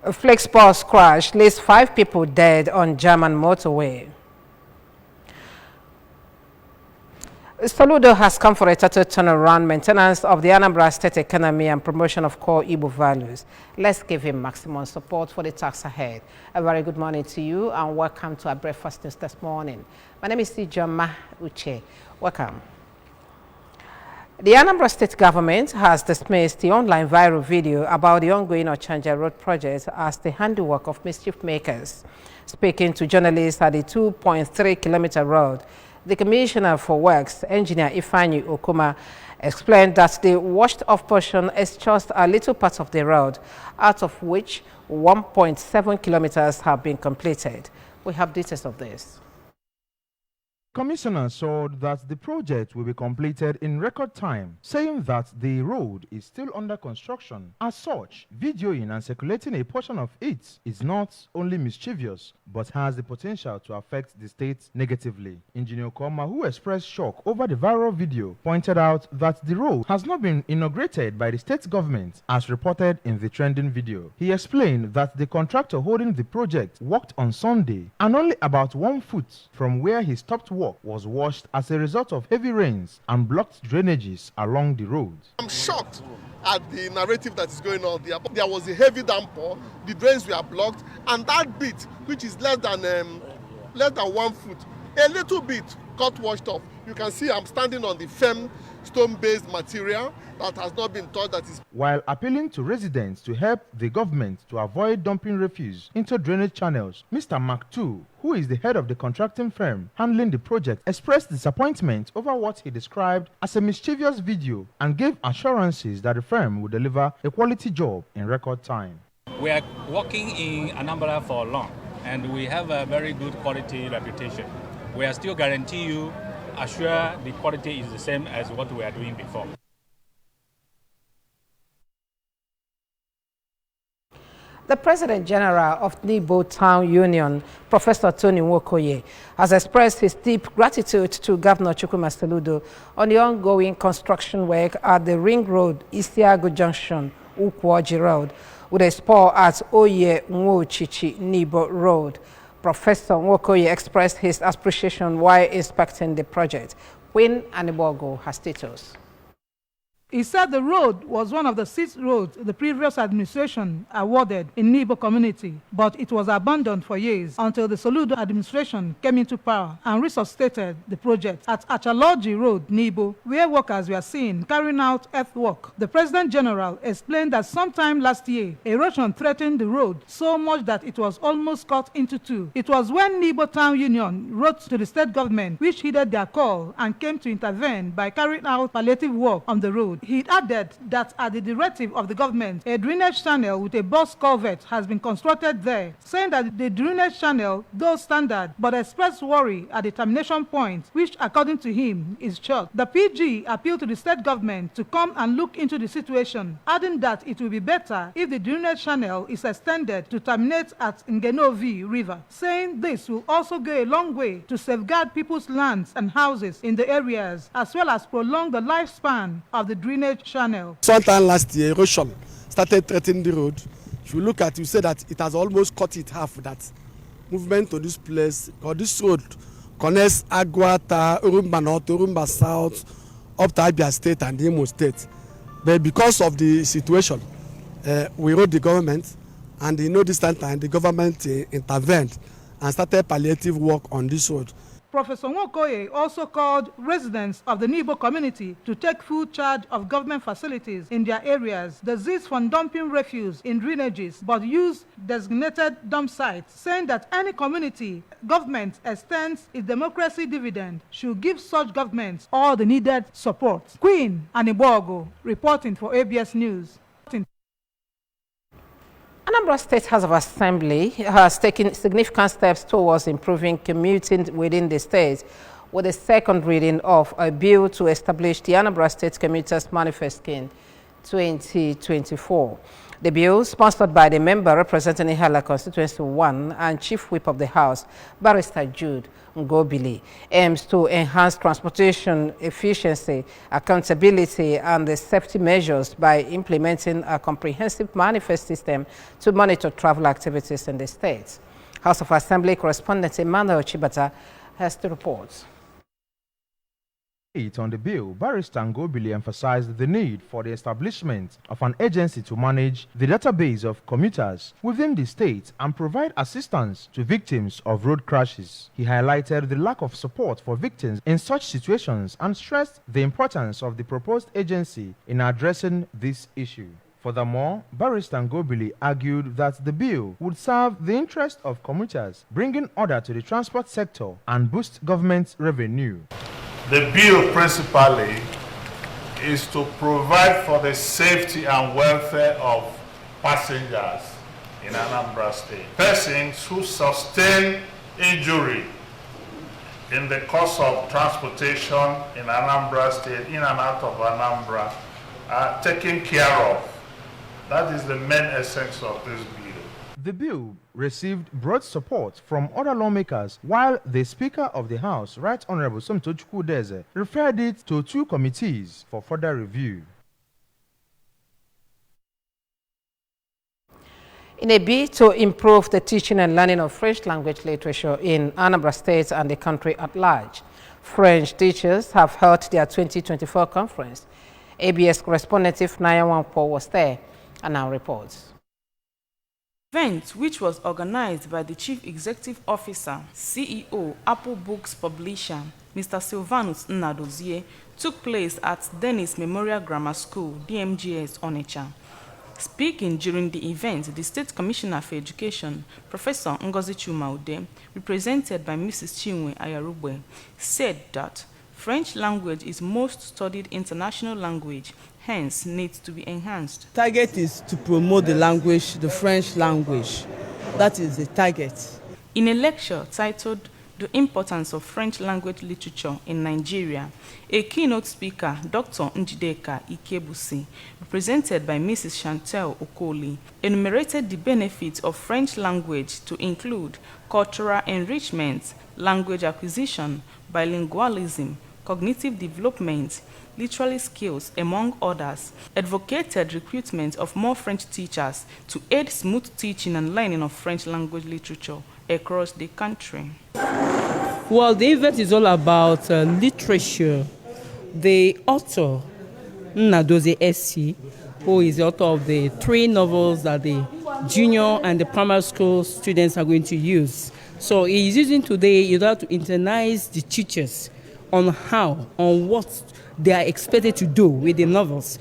A Flixbus crash leaves 5 people dead on German motorway. Soludo has come for a total turnaround, maintenance of the Anambra State economy and promotion of core Igbo values. Let's give him maximum support for the task ahead. A very good morning to you and welcome to our breakfast news this morning. My name is Ijoma Uche. Welcome. The Anambra State government has dismissed the online viral video about the ongoing Ochanja Road project as the handiwork of mischief makers. Speaking to journalists at the 2.3-kilometer road, the Commissioner for Works, Engineer Ifeanyi Okuma, explained that the washed-off portion is just a little part of the road, out of which 1.7 kilometers have been completed. We have details of this. Commissioner assured that the project will be completed in record time, saying that the road is still under construction. As such, videoing and circulating a portion of it is not only mischievous, but has the potential to affect the state negatively. Engineer Okuma, who expressed shock over the viral video, pointed out that the road has not been inaugurated by the state government, as reported in the trending video. He explained that the contractor holding the project worked on Sunday, and only about 1 foot from where he stopped work was washed as a result of heavy rains and blocked drainages along the road. I'm shocked at the narrative that is going on there. There was a heavy downpour, the drains were blocked, and that bit, which is less than 1 foot, a little bit got washed off. You can see I'm standing on the firm stone-based material that has not been touched. That is. While appealing to residents to help the government to avoid dumping refuse into drainage channels, Mr. Mark II, who is the head of the contracting firm handling the project, expressed disappointment over what he described as a mischievous video and gave assurances that the firm will deliver a quality job in record time. We are working in Anambra for long, and we have a very good quality reputation. We are still guarantee you, assure the quality is the same as what we are doing before. The President General of Nibo Town Union, Professor Tony Nwokoye, has expressed his deep gratitude to Governor Chukwuma Soludo on the ongoing construction work at the Ring Road, Isiago Junction, Ukwoji Road, with a spur at Oye Nwochichi Nibo Road. Professor Nwokoye expressed his appreciation while inspecting the project. Queen Anibogo has details. He said the road was one of the 6 roads the previous administration awarded in Nibo community, but it was abandoned for years until the Soludo administration came into power and resuscitated the project at Achaloji Road, Nibo, where workers were seen carrying out earthwork. The President General explained that sometime last year, erosion threatened the road so much that it was almost cut into 2. It was when Nibo Town Union wrote to the state government, which heeded their call and came to intervene by carrying out palliative work on the road. He added that at the directive of the government, a drainage channel with a box culvert has been constructed there, saying that the drainage channel, though standard, but expressed worry at the termination point, which according to him is short. The PG appealed to the state government to come and look into the situation, adding that it will be better if the drainage channel is extended to terminate at Ngenovi River, saying this will also go a long way to safeguard people's lands and houses in the areas, as well as prolong the lifespan of the drainage channel. Sometime last year, erosion started threatening the road. If you look at it, you say that it has almost cut it half. That movement to this place, or this road, connects Aguata, Urumba North, Urumba South, up to Abia State and Imo State. But because of the situation, we wrote the government, and this time the government intervened and started palliative work on this road. Professor Nwokoye also called residents of the Nibo community to take full charge of government facilities in their areas, desist from dumping refuse in drainages, but use designated dump sites, saying that any community government extends its democracy dividend should give such governments all the needed support. Queen Anibogo, reporting for ABS News. Anambra State House of Assembly has taken significant steps towards improving commuting within the state with the second reading of a bill to establish the Anambra State Commuters Manifest Scheme. 2024. The bill, sponsored by the member representing Ihala Constituency 1 and Chief Whip of the House, Barrister Jude Ngobili, aims to enhance transportation efficiency, accountability, and the safety measures by implementing a comprehensive manifest system to monitor travel activities in the state. House of Assembly correspondent Emmanuel Chibata has the report. On the bill, Barrister Ngobili emphasized the need for the establishment of an agency to manage the database of commuters within the state and provide assistance to victims of road crashes. He highlighted the lack of support for victims in such situations and stressed the importance of the proposed agency in addressing this issue. Furthermore, Barrister Ngobili argued that the bill would serve the interest of commuters, bringing order to the transport sector and boost government revenue. The bill principally is to provide for the safety and welfare of passengers in Anambra State. Persons who sustain injury in the course of transportation in Anambra State, in and out of Anambra, are taken care of. That is the main essence of this bill. The bill received broad support from other lawmakers, while the Speaker of the House, Right Honorable Somtochukwu Udeze, referred it to 2 committees for further review. In a bid to improve the teaching and learning of French language literature in Anambra State and the country at large, French teachers have held their 2024 conference. ABS correspondent Ifnaya Wangpo was there and now reports. Event, which was organized by the Chief Executive Officer, CEO, Apple Books Publisher, Mr. Silvanus Nnadozie, took place at Dennis Memorial Grammar School, DMGS, Onitsha. Speaking during the event, the State Commissioner for Education, Professor Ngozi Chuma-Ude, represented by Mrs. Chinwe Ayarugbe, said that French language is most studied international language, hence needs to be enhanced. Target is to promote the language, the French language. That is the target. In a lecture titled The Importance of French Language Literature in Nigeria, a keynote speaker, Dr. Njideka Ikebusi, represented by Mrs. Chantel Okoli, enumerated the benefits of French language to include cultural enrichment, language acquisition, bilingualism, cognitive development, literary skills, among others, advocated recruitment of more French teachers to aid smooth teaching and learning of French language literature across the country. Well, the event is all about literature. The author, Nnadozie SC, who is the author of the 3 novels that the junior and the primary school students are going to use. So he is using today in order to internalize the teachers on what they are expected to do with the novels.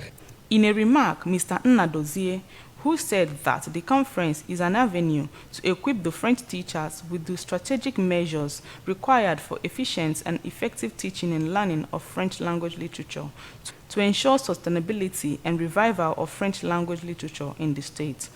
In a remark, Mr. Nnadozie, who said that the conference is an avenue to equip the French teachers with the strategic measures required for efficient and effective teaching and learning of French language literature to ensure sustainability and revival of French language literature in the state,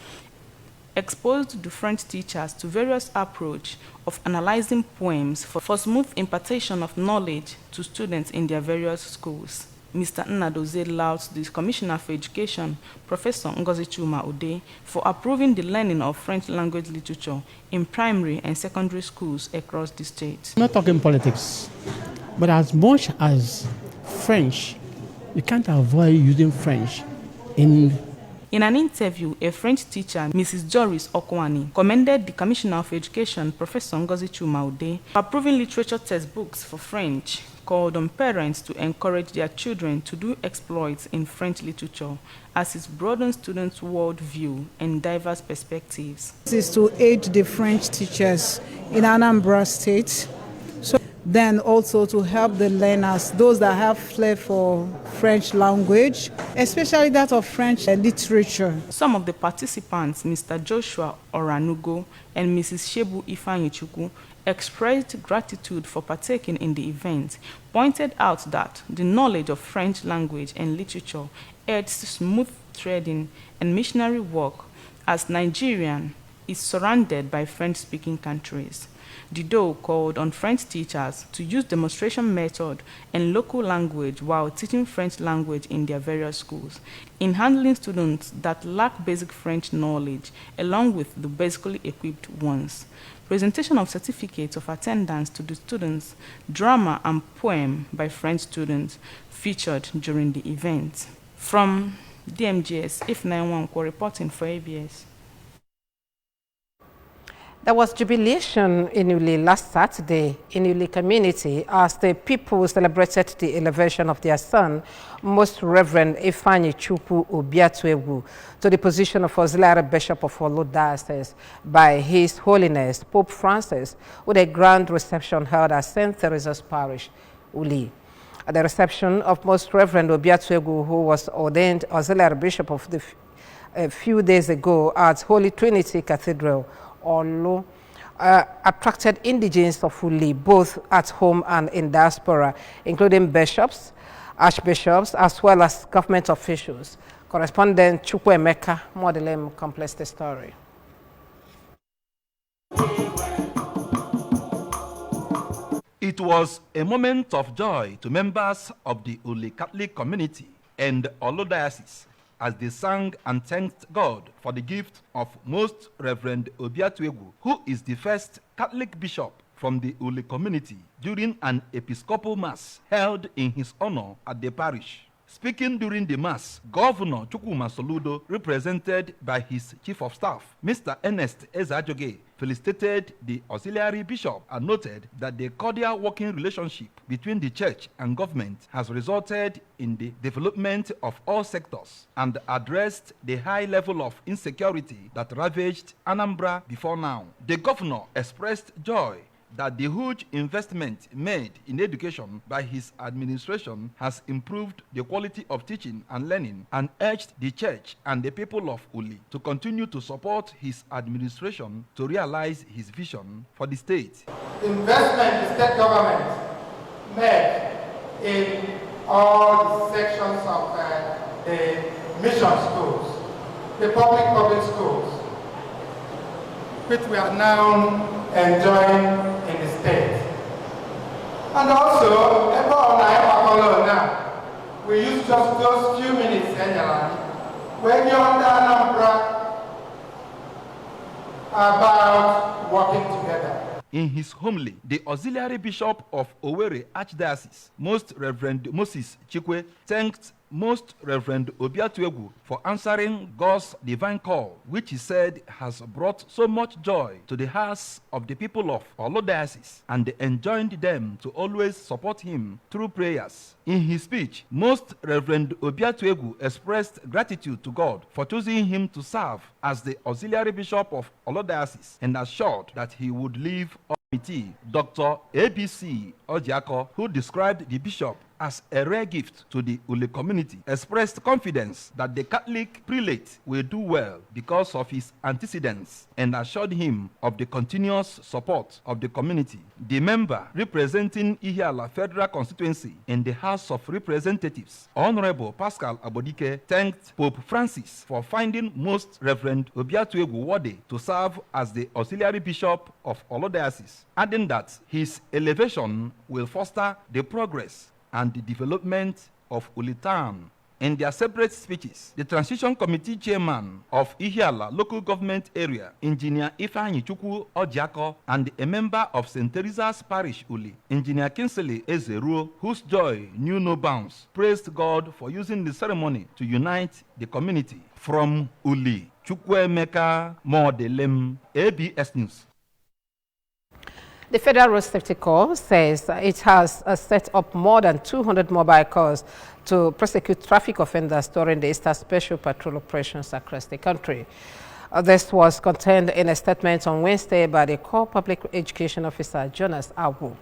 exposed the French teachers to various approaches of analyzing poems for smooth impartation of knowledge to students in their various schools. Mr. Nnadozie lauded the Commissioner for Education, Professor Ngozi Chuma-Ude, for approving the learning of French language literature in primary and secondary schools across the state. I'm not talking politics, but as much as French, you can't avoid using French In an interview, a French teacher, Mrs. Joris Okwani, commended the Commissioner of Education, Professor Ngozi Chuma-Ude, for approving literature textbooks for French, called on parents to encourage their children to do exploits in French literature, as it broadens students' worldview and diverse perspectives. This is to aid the French teachers in Anambra State. Then also to help the learners, those that have flair for French language, especially that of French literature. Some of the participants, Mr. Joshua Oranugo and Mrs. Shebu Ifanyichukwu, expressed gratitude for partaking in the event, pointed out that the knowledge of French language and literature aids smooth trading and missionary work as Nigerian is surrounded by French-speaking countries. Dido called on French teachers to use demonstration method and local language while teaching French language in their various schools, in handling students that lack basic French knowledge along with the basically equipped ones. Presentation of certificates of attendance to the students, drama and poem by French students featured during the event. From DMGS, If91 reporting for ABS. There was jubilation in Uli last Saturday in Uli community as the people celebrated the elevation of their son, Most Reverend Ifeanyi Chukwu Obiatuegwu, to the position of Auxiliary Bishop of Olo Diocese by His Holiness Pope Francis, with a grand reception held at St. Teresa's Parish, Uli. At the reception of Most Reverend Obiatuegwu, who was ordained Auxiliary Bishop of a few days ago at Holy Trinity Cathedral, Olo, attracted indigenes of Uli, both at home and in diaspora, including bishops, archbishops, as well as government officials. Correspondent Chukwuemeka Modelem completes the story. It was a moment of joy to members of the Uli Catholic community and Olo Diocese as they sang and thanked God for the gift of Most Reverend Obiatuegwu, who is the first Catholic bishop from the Uli community, during an Episcopal Mass held in his honor at the parish. Speaking during the Mass, Governor Chukwuma Soludo, represented by his Chief of Staff, Mr. Ernest Ezajoge, felicitated the auxiliary bishop and noted that the cordial working relationship between the church and government has resulted in the development of all sectors and addressed the high level of insecurity that ravaged Anambra before now. The governor expressed joy that the huge investment made in education by his administration has improved the quality of teaching and learning, and urged the church and the people of Uli to continue to support his administration to realize his vision for the state. Investment the state government made in all the sections of the mission schools, the public schools, which we are now enjoying in the state. And also, now, we use just those few minutes when you're under Anambra about working together. In his homily, the auxiliary bishop of Owerri Archdiocese, Most Reverend Moses Chikwe, thanked Most Reverend Obiatuegwu for answering God's divine call, which he said has brought so much joy to the hearts of the people of Olo Diocese, and enjoined them to always support him through prayers. In his speech, Most Reverend Obiatuegwu expressed gratitude to God for choosing him to serve as the auxiliary bishop of Olo Diocese, and assured that he would live committee. Dr. ABC Ojiako, who described the bishop as a rare gift to the Uli community, expressed confidence that the Catholic prelate will do well because of his antecedents, and assured him of the continuous support of the community. The member representing Ihiala Federal Constituency in the House of Representatives, Honorable Pascal Abodike, thanked Pope Francis for finding Most Reverend Obiatuegwu worthy to serve as the auxiliary bishop of Olo Diocese, adding that his elevation will foster the progress and the development of Uli Town. In their separate speeches, the Transition Committee Chairman of Ihiala Local Government Area, Engineer Ifeanyi Chukwu Ojiako, and a member of St. Teresa's Parish Uli, Engineer Kinsley Ezeruo, whose joy knew no bounds, praised God for using the ceremony to unite the community. From Uli, Chukwuemeka Modelem, ABS News. The Federal Road Safety Corps says it has set up more than 200 mobile cars to prosecute traffic offenders during the Easter Special Patrol operations across the country. This was contained in a statement on Wednesday by the Corps Public Education Officer Jonas Awu.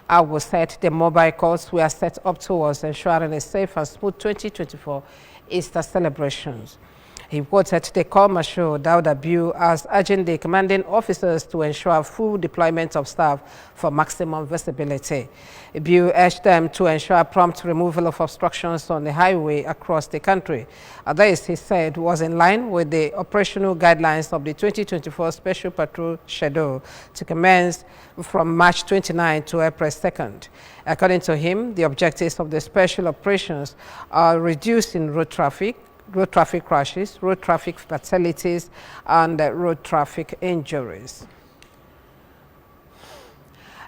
Awu said the mobile cars were set up towards ensuring a safe and smooth 2024 Easter celebrations. He quoted the Corps Marshal Dauda Biu as urging the commanding officers to ensure full deployment of staff for maximum visibility. Biu urged them to ensure prompt removal of obstructions on the highway across the country. This, he said, was in line with the operational guidelines of the 2024 Special Patrol Schedule to commence from March 29 to April 2nd. According to him, the objectives of the special operations are reducing road traffic crashes, road traffic fatalities, and road traffic injuries.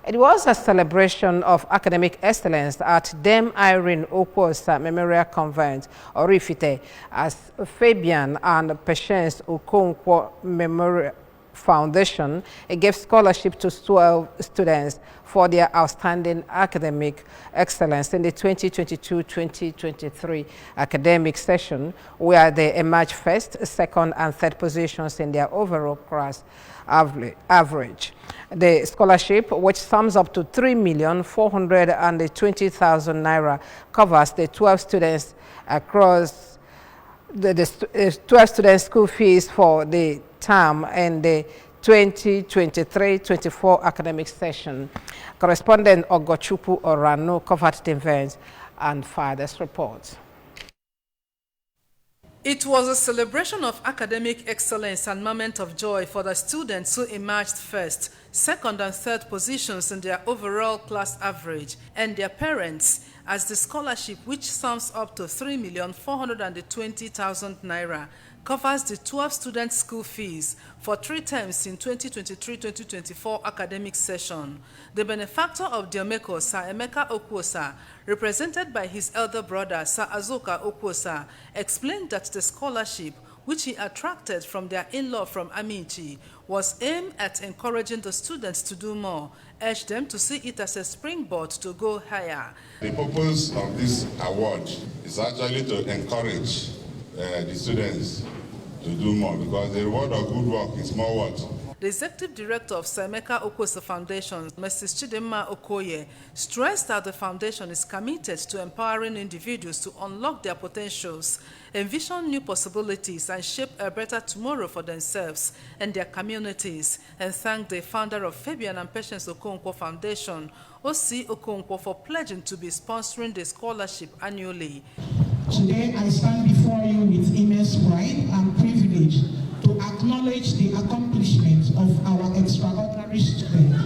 It was a celebration of academic excellence at Dame Irene Okwosa Memorial Convent, Orifite, as Fabian and Patience Okonkwo Memorial Foundation gave scholarship to 12 students for their outstanding academic excellence in the 2022-2023 academic session, where they emerged first, second, and third positions in their overall class average. The scholarship, which sums up to 3,420,000 naira, covers the 12 students across the 12 students' school fees for the term and the 2023-24 academic session. Correspondent Ogochukwu Orano covered the event and fired this report. It was a celebration of academic excellence and moment of joy for the students who emerged first, second, and third positions in their overall class average, and their parents, as the scholarship, which sums up to 3,420,000 naira, covers the 12 students' school fees for 3 terms in 2023-2024 academic session. The benefactor of Diomeko, Sir Emeka Okwosa, represented by his elder brother, Sir Azoka Okwosa, explained that the scholarship, which he attracted from their in-law from Amici, was aimed at encouraging the students to do more, urged them to see it as a springboard to go higher. The purpose of this award is actually to encourage the students to do more, because the reward of good work is more worth. The executive director of Sir Emeka Okwosa Foundation, Mrs. Chidimma Okoye, stressed that the foundation is committed to empowering individuals to unlock their potentials, envision new possibilities, and shape a better tomorrow for themselves and their communities, and thanked the founder of Fabian and Patience Okonkwo Foundation, O.C. Okonkwo, for pledging to be sponsoring the scholarship annually. Today, I stand before you with immense pride and privilege to acknowledge the accomplishments of our extraordinary students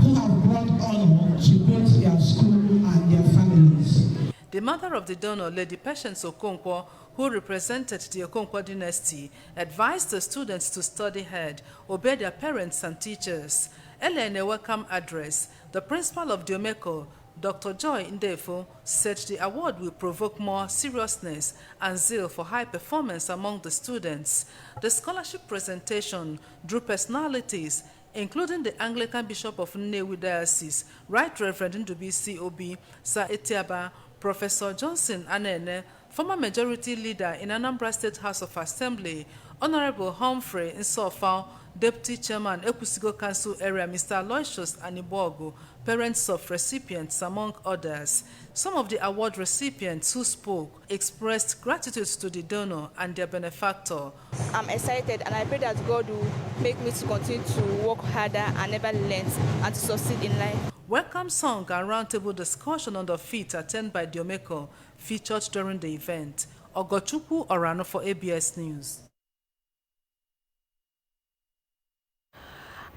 who have brought honor to both their school and their families. The mother of the donor, Lady Patience Okonkwo, who represented the Okonkwo dynasty, advised the students to study hard, obey their parents and teachers. Earlier in a welcome address, the principal of Diomeko, Dr. Joy Ndefo, said the award will provoke more seriousness and zeal for high performance among the students. The scholarship presentation drew personalities, including the Anglican Bishop of Nnewi Diocese, Right Reverend Ndubisi Obi, Sir Etiaba, Professor Johnson Anene, former majority leader in Anambra State House of Assembly, Honorable Humphrey Nsofao, Deputy Chairman, Ekwusigo Council Area, Mr. Aloysius Anibogo, parents of recipients, among others. Some of the award recipients who spoke expressed gratitude to the donor and their benefactor. I'm excited, and I pray that God will make me to continue to work harder and never relent and to succeed in life. Welcome song and roundtable discussion on the feat attended by Diomeko featured during the event. Ogochukwu Orano for ABS News.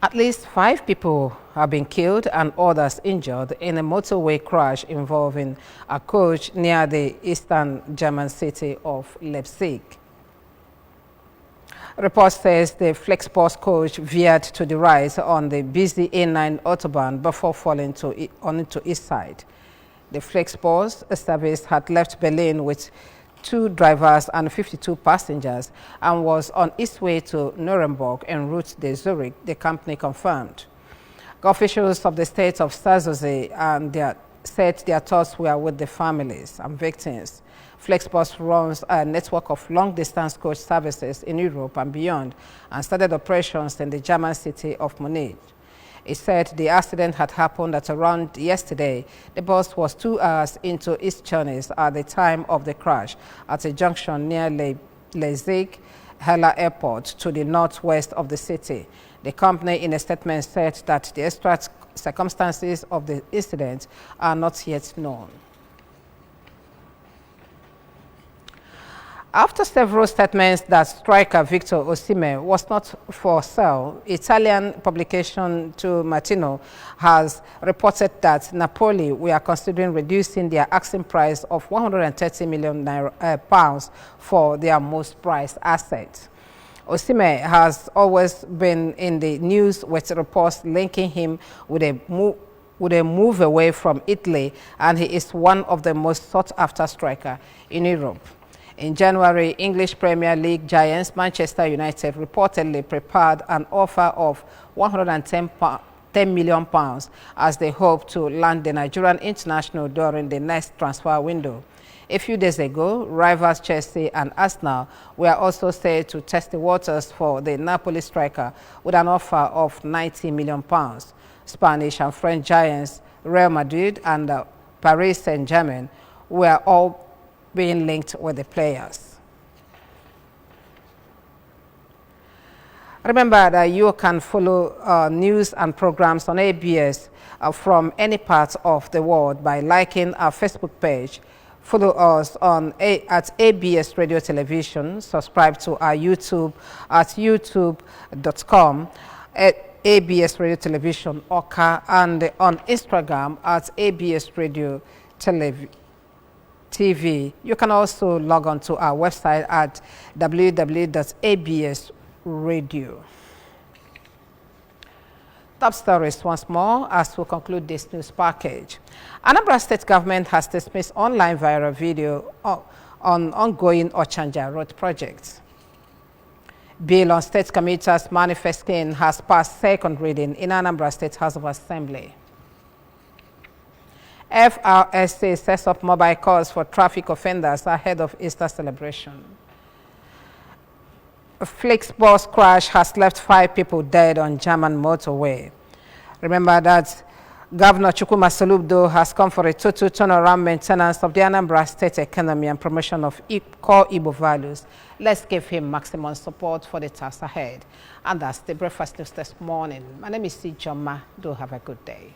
At least 5 people have been killed and others injured in a motorway crash involving a coach near the eastern German city of Leipzig. Report says the Flexbus coach veered to the right on the busy A9 Autobahn before falling onto its side. The Flexbus service had left Berlin with 2 drivers and 52 passengers and was on its way to Nuremberg en route to Zurich, the company confirmed. Officials of the state of Sanssouci said their thoughts were with the families and victims. Flexbus runs a network of long-distance coach services in Europe and beyond and started operations in the German city of Munich. It said the accident had happened at around yesterday. The bus was 2 hours into its journeys at the time of the crash at a junction near Leipzig Hella Airport to the northwest of the city. The company in a statement said that the exact circumstances of the incident are not yet known. After several statements that striker Victor Osimhen was not for sale, Italian publication To Mattino has reported that Napoli were considering reducing their asking price of £130 million pounds for their most prized asset. Osimhen has always been in the news with reports linking him with a move away from Italy, and he is one of the most sought-after strikers in Europe. In January, English Premier League giants Manchester United reportedly prepared an offer of £110 million as they hope to land the Nigerian international during the next transfer window. A few days ago, rivals Chelsea and Arsenal were also said to test the waters for the Napoli striker with an offer of £90 million. Spanish and French giants Real Madrid and Paris Saint-Germain were all being linked with the players. Remember that you can follow news and programs on ABS from any part of the world by liking our Facebook page. Follow us at ABS Radio Television. Subscribe to our YouTube at youtube.com ABS Radio Television Oka, and on Instagram at ABS Radio TV. You can also log on to our website at www.absradio. Top stories once more as we conclude this news package. Anambra State government has dismissed online viral video on ongoing Ochanja Road project. Bill on state commuters manifesting has passed second reading in Anambra State House of Assembly. FRSA sets up mobile calls for traffic offenders ahead of Easter celebration. A Flixbus crash has left 5 people dead on German motorway. Remember that Governor Chukwuma Soludo has come for a total turnaround maintenance of the Anambra State economy and promotion of core Igbo values. Let's give him maximum support for the task ahead. And that's the breakfast news this morning. My name is Sijoma. Do have a good day.